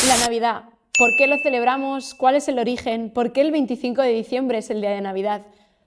La Navidad. ¿Por qué lo celebramos? ¿Cuál es el origen? ¿Por qué el 25 de diciembre es el día de Navidad?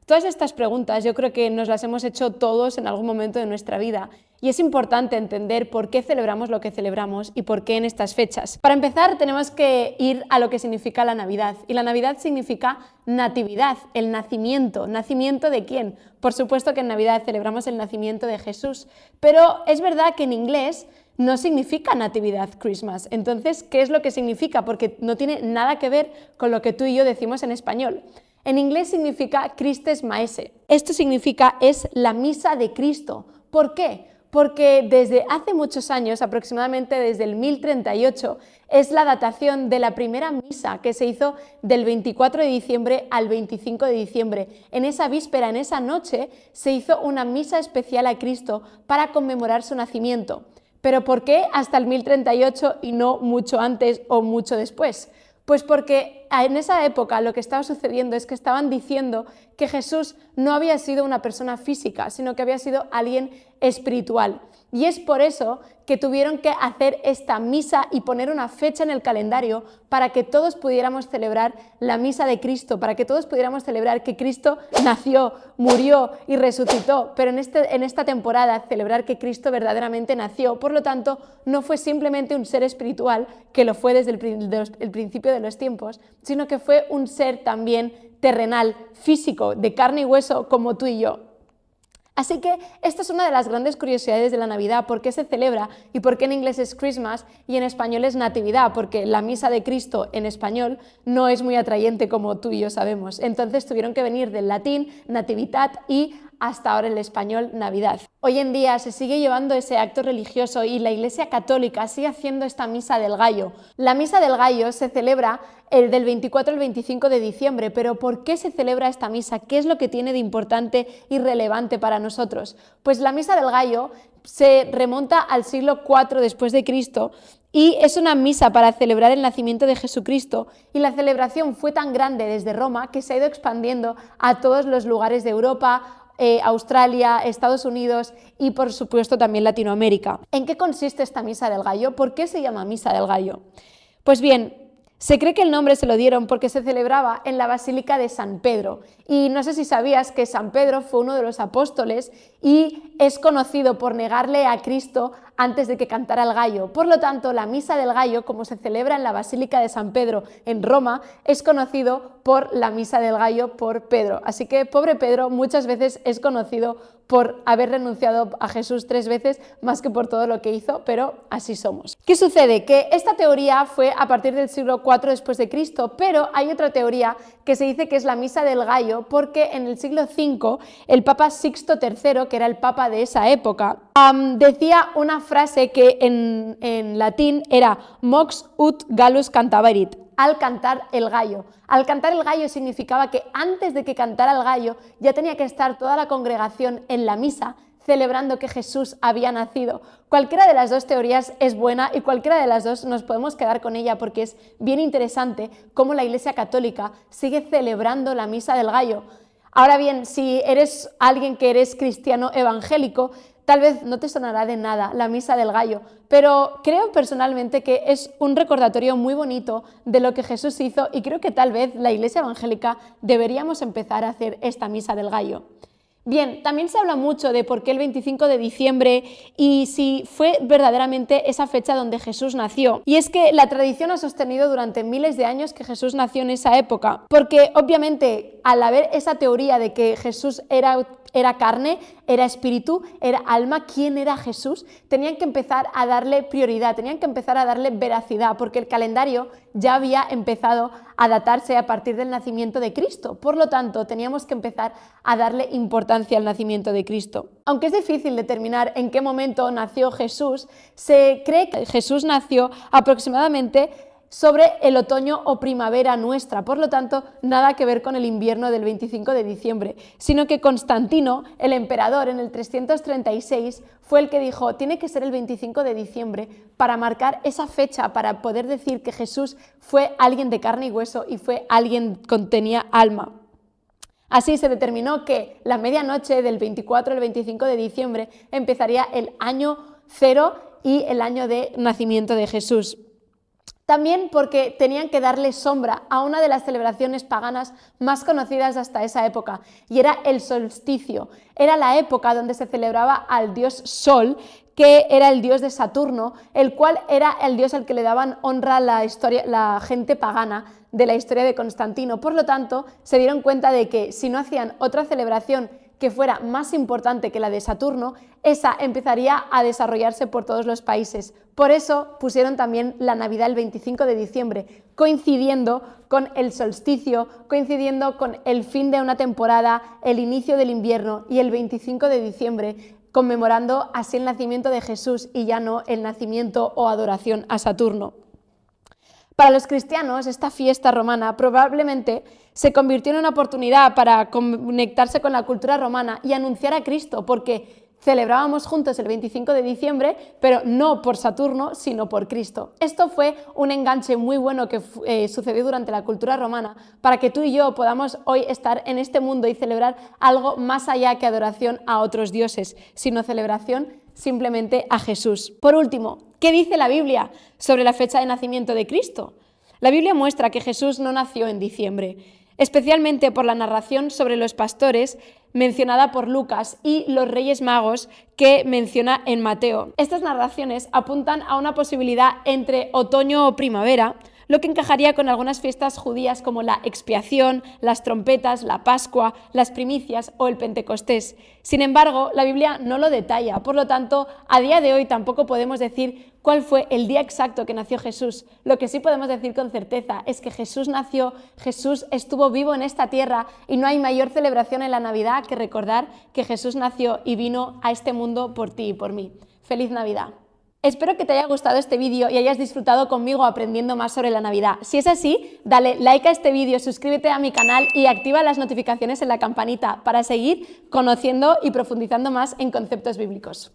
Todas estas preguntas yo creo que nos las hemos hecho todos en algún momento de nuestra vida y es importante entender por qué celebramos lo que celebramos y por qué en estas fechas. Para empezar tenemos que ir a lo que significa la Navidad y la Navidad significa natividad, el nacimiento. ¿Nacimiento de quién? Por supuesto que en Navidad celebramos el nacimiento de Jesús, pero es verdad que en inglés no significa natividad Christmas. Entonces, ¿qué es lo que significa? Porque no tiene nada que ver con lo que tú y yo decimos en español. En inglés significa Christes Maese. Esto significa es la misa de Cristo. ¿Por qué? Porque desde hace muchos años, aproximadamente desde el 1038, es la datación de la primera misa que se hizo del 24 de diciembre al 25 de diciembre. En esa víspera, en esa noche, se hizo una misa especial a Cristo para conmemorar su nacimiento. ¿Pero por qué hasta el 1038 y no mucho antes o mucho después? Pues porque en esa época lo que estaba sucediendo es que estaban diciendo que Jesús no había sido una persona física, sino que había sido alguien espiritual. Y es por eso que tuvieron que hacer esta misa y poner una fecha en el calendario para que todos pudiéramos celebrar la misa de Cristo, para que todos pudiéramos celebrar que Cristo nació, murió y resucitó, pero en esta temporada celebrar que Cristo verdaderamente nació. Por lo tanto, no fue simplemente un ser espiritual, que lo fue desde el principio de los tiempos, sino que fue un ser también terrenal, físico, de carne y hueso, como tú y yo. Así que esta es una de las grandes curiosidades de la Navidad, por qué se celebra y por qué en inglés es Christmas y en español es Natividad, porque la misa de Cristo en español no es muy atrayente como tú y yo sabemos. Entonces tuvieron que venir del latín Nativitat y hasta ahora el español Navidad. Hoy en día se sigue llevando ese acto religioso y la Iglesia Católica sigue haciendo esta misa del gallo. La misa del gallo se celebra del 24 al 25 de diciembre, pero ¿por qué se celebra esta misa? ¿Qué es lo que tiene de importante y relevante para nosotros? Pues la misa del gallo se remonta al siglo IV después de Cristo y es una misa para celebrar el nacimiento de Jesucristo, y la celebración fue tan grande desde Roma que se ha ido expandiendo a todos los lugares de Europa, Australia, Estados Unidos y por supuesto también Latinoamérica. ¿En qué consiste esta misa del gallo? ¿Por qué se llama misa del gallo? Pues bien, se cree que el nombre se lo dieron porque se celebraba en la Basílica de San Pedro, y no sé si sabías que San Pedro fue uno de los apóstoles y es conocido por negarle a Cristo antes de que cantara el gallo. Por lo tanto, la misa del gallo, como se celebra en la Basílica de San Pedro en Roma, es conocido por la misa del gallo por Pedro. Así que pobre Pedro muchas veces es conocido por haber renunciado a Jesús 3 veces más que por todo lo que hizo, pero así somos. ¿Qué sucede? Que esta teoría fue a partir del siglo IV después de Cristo, pero hay otra teoría que se dice que es la misa del gallo porque en el siglo V el Papa Sixto III, que era el Papa de esa época, decía una frase que en latín era Mox ut gallus cantaverit, al cantar el gallo. Al cantar el gallo significaba que antes de que cantara el gallo ya tenía que estar toda la congregación en la misa celebrando que Jesús había nacido. Cualquiera de las dos teorías es buena y cualquiera de las dos nos podemos quedar con ella porque es bien interesante cómo la Iglesia Católica sigue celebrando la misa del gallo. Ahora bien, si eres alguien que eres cristiano evangélico, tal vez no te sonará de nada la misa del gallo, pero creo personalmente que es un recordatorio muy bonito de lo que Jesús hizo, y creo que tal vez la Iglesia evangélica deberíamos empezar a hacer esta misa del gallo. Bien, también se habla mucho de por qué el 25 de diciembre y si fue verdaderamente esa fecha donde Jesús nació. Y es que la tradición ha sostenido durante miles de años que Jesús nació en esa época, porque obviamente al haber esa teoría de que Jesús era carne, era espíritu, era alma, ¿quién era Jesús? Tenían que empezar a darle prioridad, tenían que empezar a darle veracidad, porque el calendario ya había empezado a datarse a partir del nacimiento de Cristo. Por lo tanto, teníamos que empezar a darle importancia al nacimiento de Cristo. Aunque es difícil determinar en qué momento nació Jesús, se cree que Jesús nació aproximadamente sobre el otoño o primavera nuestra, por lo tanto, nada que ver con el invierno del 25 de diciembre, sino que Constantino, el emperador, en el 336, fue el que dijo, tiene que ser el 25 de diciembre para marcar esa fecha, para poder decir que Jesús fue alguien de carne y hueso y fue alguien que tenía alma. Así se determinó que la medianoche del 24 al 25 de diciembre empezaría el año cero y el año de nacimiento de Jesús. También porque tenían que darle sombra a una de las celebraciones paganas más conocidas hasta esa época, y era el solsticio. Era la época donde se celebraba al dios Sol, que era el dios de Saturno, el cual era el dios al que le daban honra la gente pagana de la historia de Constantino. Por lo tanto, se dieron cuenta de que si no hacían otra celebración que fuera más importante que la de Saturno, esa empezaría a desarrollarse por todos los países. Por eso pusieron también la Navidad el 25 de diciembre, coincidiendo con el solsticio, coincidiendo con el fin de una temporada, el inicio del invierno, y el 25 de diciembre conmemorando así el nacimiento de Jesús y ya no el nacimiento o adoración a Saturno. Para los cristianos, esta fiesta romana probablemente se convirtió en una oportunidad para conectarse con la cultura romana y anunciar a Cristo, porque celebrábamos juntos el 25 de diciembre, pero no por Saturno, sino por Cristo. Esto fue un enganche muy bueno que sucedió durante la cultura romana para que tú y yo podamos hoy estar en este mundo y celebrar algo más allá que adoración a otros dioses, sino celebración simplemente a Jesús. Por último, ¿qué dice la Biblia sobre la fecha de nacimiento de Cristo? La Biblia muestra que Jesús no nació en diciembre, especialmente por la narración sobre los pastores mencionada por Lucas y los Reyes Magos que menciona en Mateo. Estas narraciones apuntan a una posibilidad entre otoño o primavera, lo que encajaría con algunas fiestas judías como la expiación, las trompetas, la Pascua, las primicias o el Pentecostés. Sin embargo, la Biblia no lo detalla, por lo tanto, a día de hoy tampoco podemos decir cuál fue el día exacto que nació Jesús. Lo que sí podemos decir con certeza es que Jesús nació, Jesús estuvo vivo en esta tierra y no hay mayor celebración en la Navidad que recordar que Jesús nació y vino a este mundo por ti y por mí. ¡Feliz Navidad! Espero que te haya gustado este vídeo y hayas disfrutado conmigo aprendiendo más sobre la Navidad. Si es así, dale like a este vídeo, suscríbete a mi canal y activa las notificaciones en la campanita para seguir conociendo y profundizando más en conceptos bíblicos.